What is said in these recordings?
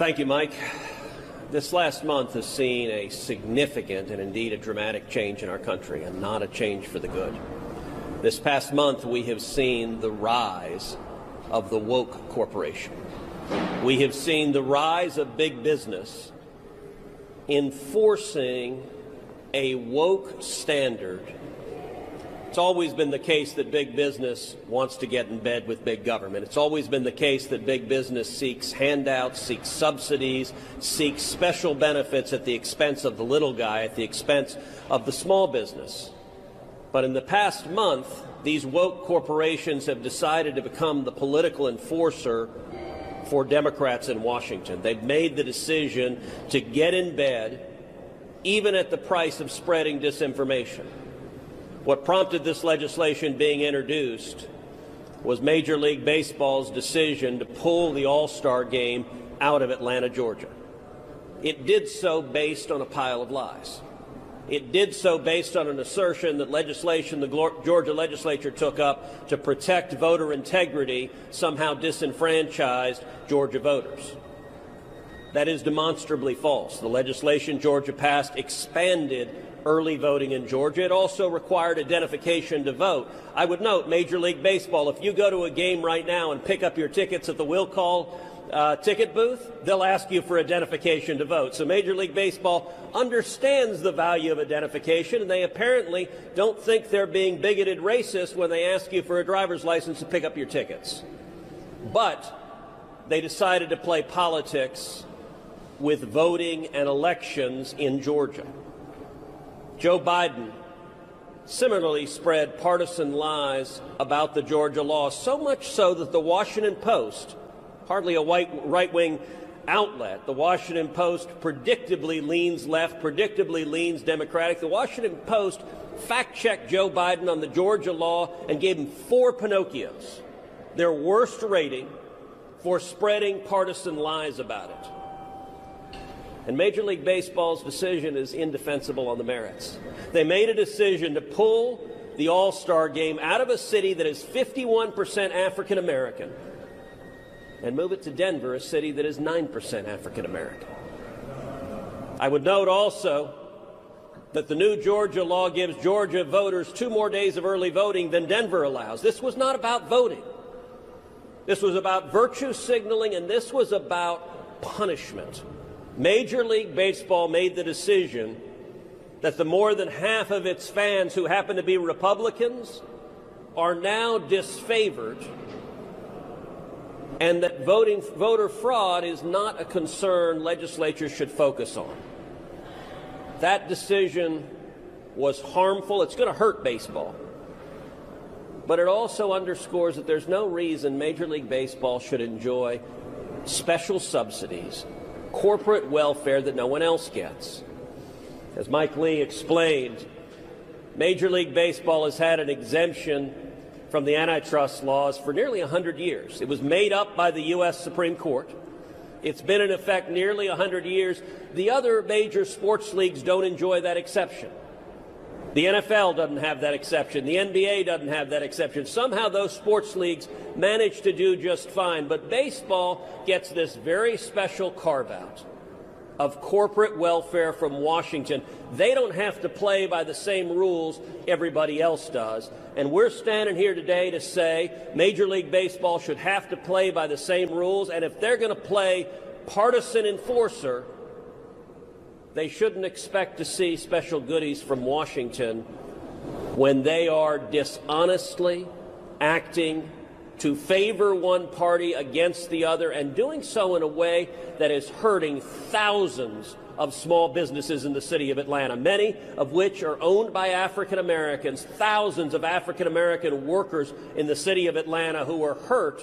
Thank you, Mike. This last month has seen a significant and indeed a dramatic change in our country, and not a change for the good. This past month, we have seen the rise of the woke corporation. We have seen the rise of big business enforcing a woke standard. It's always been the case that big business wants to get in bed with big government. It's always been the case that big business seeks handouts, seeks subsidies, seeks special benefits at the expense of the little guy, at the expense of the small business. But in the past month, these woke corporations have decided to become the political enforcer for Democrats in Washington. They've made the decision to get in bed, even at the price of spreading disinformation. What prompted this legislation being introduced was Major League Baseball's decision to pull the All-Star game out of Atlanta, Georgia. It did so based on a pile of lies. It did so based on an assertion that legislation the Georgia legislature took up to protect voter integrity somehow disenfranchised Georgia voters. That is demonstrably false. The legislation Georgia passed expanded early voting in Georgia. It also required identification to vote. I would note, Major League Baseball, if you go to a game right now and pick up your tickets at the will call ticket booth, they'll ask you for identification to vote. So Major League Baseball understands the value of identification, and they apparently don't think they're being bigoted racist when they ask you for a driver's license to pick up your tickets. But they decided to play politics with voting and elections in Georgia. Joe Biden similarly spread partisan lies about the Georgia law, so much so that the Washington Post, hardly a right-wing outlet, the Washington Post predictably leans left, predictably leans Democratic. The Washington Post fact-checked Joe Biden on the Georgia law and gave him 4 Pinocchios, their worst rating for spreading partisan lies about it. And Major League Baseball's decision is indefensible on the merits. They made a decision to pull the All-Star game out of a city that is 51% African American and move it to Denver, a city that is 9% African American. I would note also that the new Georgia law gives Georgia voters 2 more days of early voting than Denver allows. This was not about voting. This was about virtue signaling, and this was about punishment. Major League Baseball made the decision that the more than half of its fans who happen to be Republicans are now disfavored, and that voter fraud is not a concern legislatures should focus on. That decision was harmful. It's going to hurt baseball. But it also underscores that there's no reason Major League Baseball should enjoy special subsidies, corporate welfare that no one else gets. As Mike Lee explained, Major League Baseball has had an exemption from the antitrust laws for nearly 100 years. It was made up by the U.S. Supreme Court. It's been in effect nearly 100 years. The other major sports leagues don't enjoy that exception. The NFL doesn't have that exception. The NBA doesn't have that exception. Somehow those sports leagues manage to do just fine. But baseball gets this very special carve-out of corporate welfare from Washington. They don't have to play by the same rules everybody else does. And we're standing here today to say Major League Baseball should have to play by the same rules. And if they're going to play partisan enforcer, they shouldn't expect to see special goodies from Washington when they are dishonestly acting to favor one party against the other, and doing so in a way that is hurting thousands of small businesses in the city of Atlanta, many of which are owned by African Americans, thousands of African American workers in the city of Atlanta who are hurt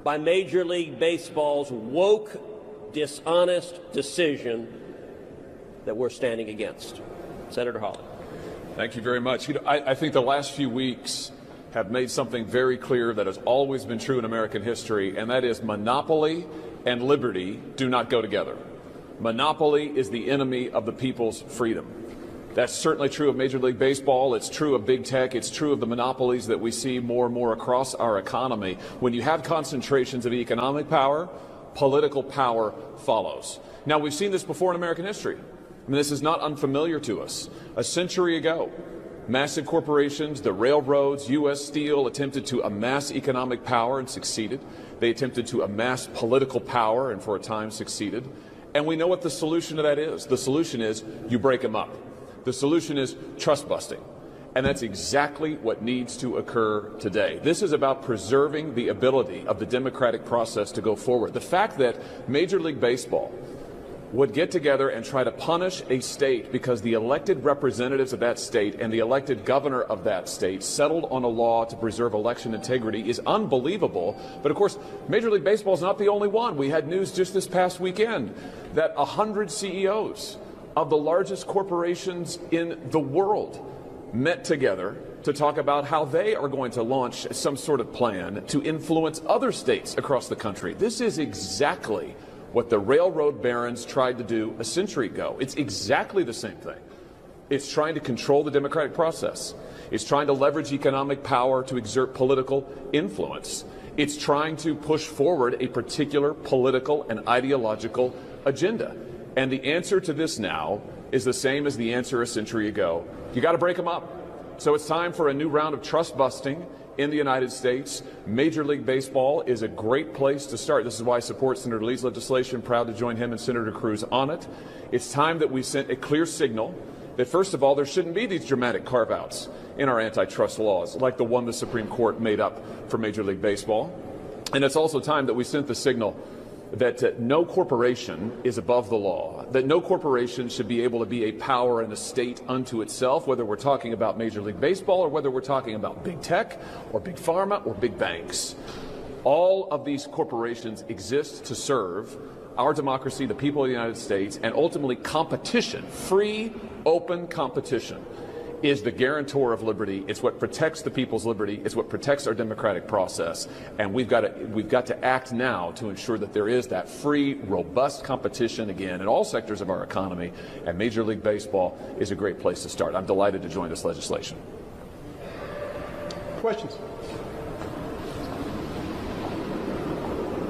by Major League Baseball's woke, dishonest decision that we're standing against. Senator Hawley. Thank you very much. I think the last few weeks have made something very clear that has always been true in American history, and that is monopoly and liberty do not go together. Monopoly is the enemy of the people's freedom. That's certainly true of Major League Baseball. It's true of big tech. It's true of the monopolies that we see more and more across our economy. When you have concentrations of economic power political power follows. Now, we've seen this before in American history. I mean, this is not unfamiliar to us. A century ago, massive corporations, the railroads, U.S. Steel attempted to amass economic power and succeeded. They attempted to amass political power and for a time succeeded. And we know what the solution to that is. The solution is you break them up. The solution is trust busting. And that's exactly what needs to occur today. This is about preserving the ability of the democratic process to go forward. The fact that Major League Baseball would get together and try to punish a state because the elected representatives of that state and the elected governor of that state settled on a law to preserve election integrity is unbelievable. But of course, Major League Baseball is not the only one. We had news just this past weekend that 100 CEOs of the largest corporations in the world met together to talk about how they are going to launch some sort of plan to influence other states across the country. This is exactly what the railroad barons tried to do a century ago. It's exactly the same thing. It's trying to control the democratic process. It's trying to leverage economic power to exert political influence. It's trying to push forward a particular political and ideological agenda. And the answer to this now is the same as the answer a century ago. You got to break them up. So it's time for a new round of trust busting in the United States. Major League Baseball is a great place to start. This is why I support Senator Lee's legislation. Proud to join him and Senator Cruz on it. It's time that we sent a clear signal that, first of all, there shouldn't be these dramatic carve-outs in our antitrust laws like the one the Supreme Court made up for Major League Baseball. And it's also time that we sent the signal that no corporation is above the law, that no corporation should be able to be a power and a state unto itself, whether we're talking about Major League Baseball or whether we're talking about big tech or big pharma or big banks. All of these corporations exist to serve our democracy, the people of the United States, and ultimately competition, free, open competition, is the guarantor of liberty. It's what protects the people's liberty. It's what protects our democratic process. And we've got to act now to ensure that there is that free, robust competition again in all sectors of our economy. And Major League Baseball is a great place to start. I'm delighted to join this legislation. Questions?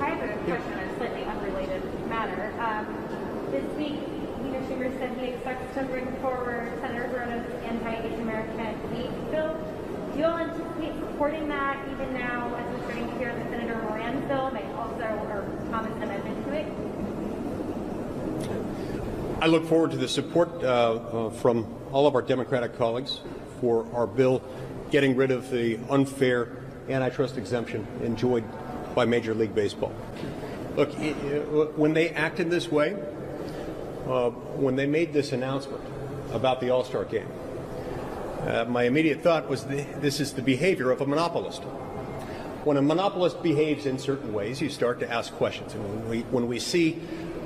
I have a question on a slightly unrelated matter. This week, Leader Schumer said he expects to bring forward Senator Verno's anti-Asian American hate bill. Do you all anticipate supporting that even now as we're starting to hear that Senator Moran's bill may also or promise an amendment to it? I look forward to the support from all of our Democratic colleagues for our bill getting rid of the unfair antitrust exemption enjoyed by Major League Baseball. Look, when they acted this way, when they made this announcement about the All-Star Game, my immediate thought was this is the behavior of a monopolist. When a monopolist behaves in certain ways, you start to ask questions. And when we see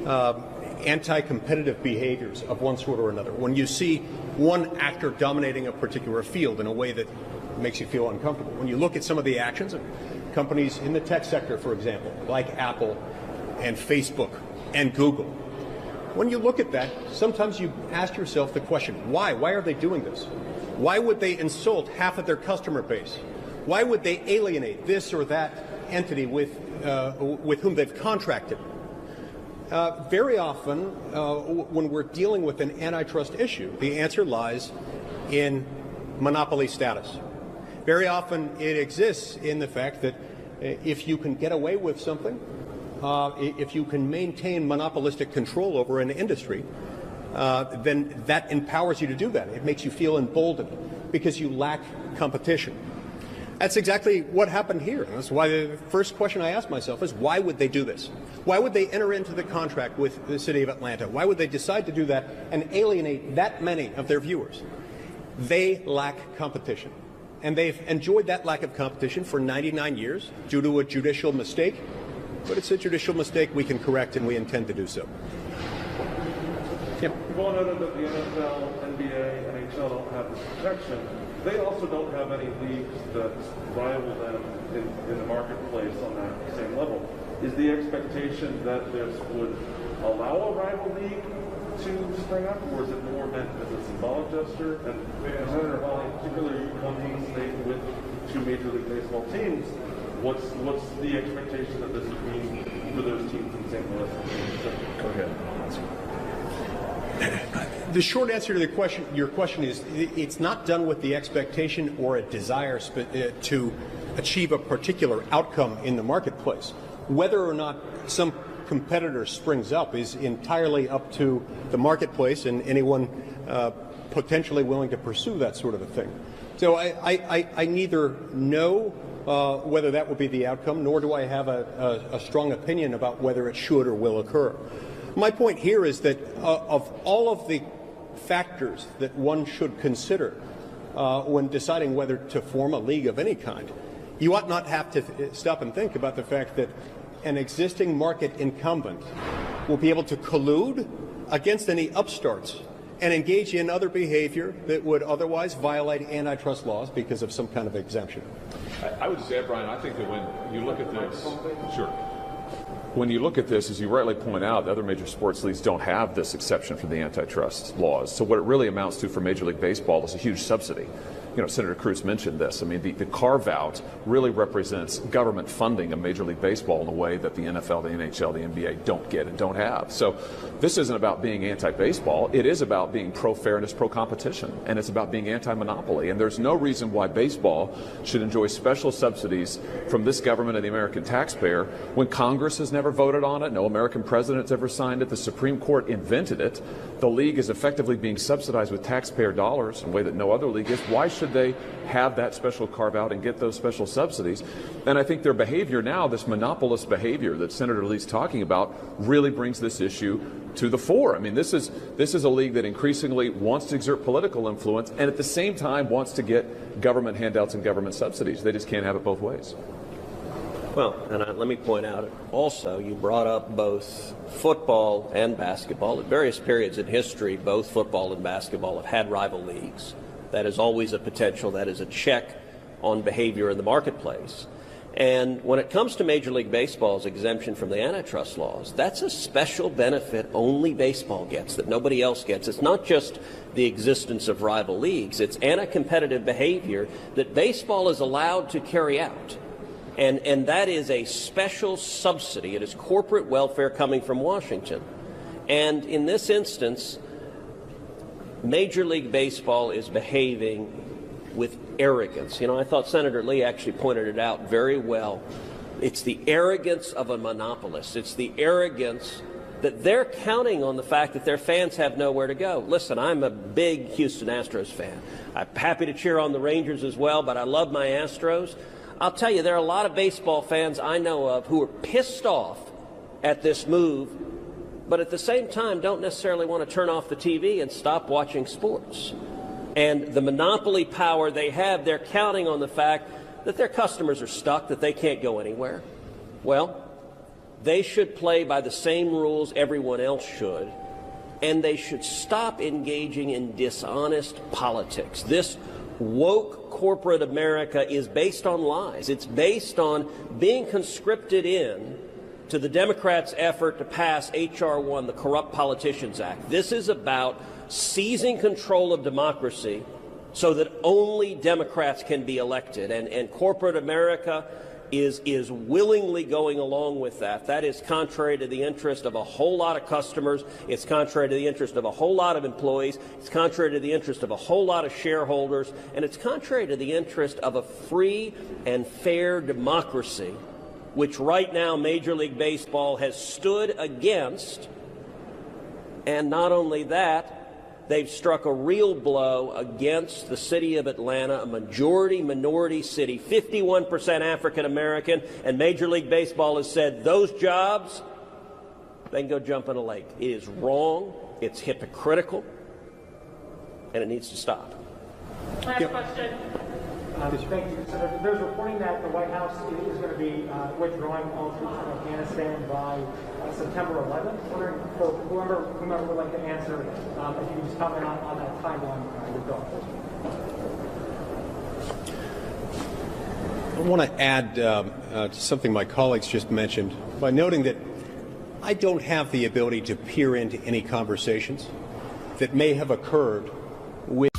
anti-competitive behaviors of one sort or another, when you see one actor dominating a particular field in a way that makes you feel uncomfortable, when you look at some of the actions of companies in the tech sector, for example, like Apple and Facebook and Google, when you look at that, sometimes you ask yourself the question, why? Why are they doing this? Why would they insult half of their customer base? Why would they alienate this or that entity with whom they've contracted? Very often, when we're dealing with an antitrust issue, the answer lies in monopoly status. Very often, it exists in the fact that if you can get away with something, if you can maintain monopolistic control over an industry, then that empowers you to do that. It makes you feel emboldened because you lack competition. That's exactly what happened here. And that's why the first question I asked myself is, why would they do this? Why would they enter into the contract with the city of Atlanta? Why would they decide to do that and alienate that many of their viewers? They lack competition. And they've enjoyed that lack of competition for 99 years due to a judicial mistake. But it's a judicial mistake we can correct, and we intend to do so. Yep. You've all noted that the NFL, NBA, NHL don't have this protection. They also don't have any leagues that rival them in the marketplace on that same level. Is the expectation that this would allow a rival league to spring up, or is it more meant as a symbolic gesture? And Senator Hawley, particularly you come from a state with two Major League Baseball teams, what's the expectation that this would mean for those teams in St. Louis. Go ahead. The short answer to your question is it's not done with the expectation or a desire to achieve a particular outcome in the marketplace. Whether or not some competitor springs up is entirely up to the marketplace and anyone potentially willing to pursue that sort of a thing. So I neither know whether that will be the outcome, nor do I have a strong opinion about whether it should or will occur. My point here is that of all of the factors that one should consider when deciding whether to form a league of any kind, you ought not have to stop and think about the fact that an existing market incumbent will be able to collude against any upstarts and engage in other behavior that would otherwise violate antitrust laws because of some kind of exemption. I would just add, Brian, I think that when you look at this, sure. When you look at this, as you rightly point out, the other major sports leagues don't have this exception for the antitrust laws. So what it really amounts to for Major League Baseball is a huge subsidy. You know, Senator Cruz mentioned this. I mean, the carve-out really represents government funding of Major League Baseball in a way that the NFL, the NHL, the NBA don't get and don't have. So this isn't about being anti-baseball. It is about being pro-fairness, pro-competition, and it's about being anti-monopoly. And there's no reason why baseball should enjoy special subsidies from this government and the American taxpayer when Congress has never voted on it, no American president's ever signed it, the Supreme Court invented it. The league is effectively being subsidized with taxpayer dollars in a way that no other league is. Why should they have that special carve-out and get those special subsidies? And I think their behavior now, this monopolist behavior that Senator Lee's talking about, really brings this issue to the fore. I mean, this is a league that increasingly wants to exert political influence and at the same time wants to get government handouts and government subsidies. They just can't have it both ways. Well, and let me point out also, you brought up both football and basketball. At various periods in history, both football and basketball have had rival leagues. That is always a potential. That is a check on behavior in the marketplace. And when it comes to Major League Baseball's exemption from the antitrust laws, that's a special benefit only baseball gets that nobody else gets. It's not just the existence of rival leagues. It's anti-competitive behavior that baseball is allowed to carry out. And that is a special subsidy. It is corporate welfare coming from Washington. And in this instance, Major League Baseball is behaving with arrogance. You know, I thought Senator Lee actually pointed it out very well. It's the arrogance of a monopolist. It's the arrogance that they're counting on the fact that their fans have nowhere to go. Listen, I'm a big Houston Astros fan. I'm happy to cheer on the Rangers as well, but I love my Astros. I'll tell you, there are a lot of baseball fans I know of who are pissed off at this move, but at the same time don't necessarily want to turn off the TV and stop watching sports. And the monopoly power they have, they're counting on the fact that their customers are stuck, that they can't go anywhere. Well, they should play by the same rules everyone else should, and they should stop engaging in dishonest politics. This woke corporate America is based on lies. It's based on being conscripted in to the Democrats' effort to pass H.R. 1, the Corrupt Politicians Act. This is about seizing control of democracy so that only Democrats can be elected. And corporate America is willingly going along with that. That is contrary to the interest of a whole lot of customers. It's contrary to the interest of a whole lot of employees. It's contrary to the interest of a whole lot of shareholders. And it's contrary to the interest of a free and fair democracy, which right now Major League Baseball has stood against. And not only that, they've struck a real blow against the city of Atlanta, a majority-minority city, 51% African-American, and Major League Baseball has said those jobs, they can go jump in a lake. It is wrong, it's hypocritical, and it needs to stop. Last question. Thank you. So there's reporting that the White House is going to be withdrawing all troops from Afghanistan by September 11th. Wondering, for whomever would like to answer, if you can just comment on that timeline with thoughts. I want to add to something my colleagues just mentioned by noting that I don't have the ability to peer into any conversations that may have occurred with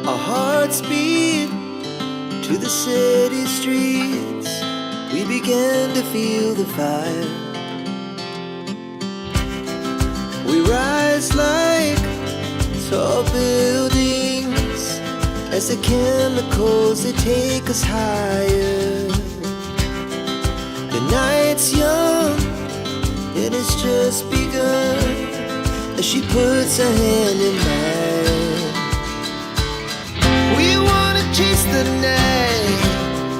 Our hearts beat to the city streets. We began to feel the fire. We rise like tall buildings as the chemicals, they take us higher. The night's young and it's just begun as she puts her hand in mine. We wanna chase the night,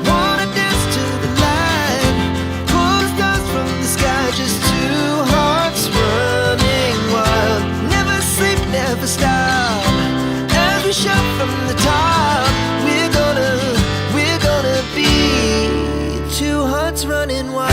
wanna dance to the light, pull stars from the sky, just two hearts running wild. Never sleep, never stop, as we shout from the top. We're gonna be two hearts running wild.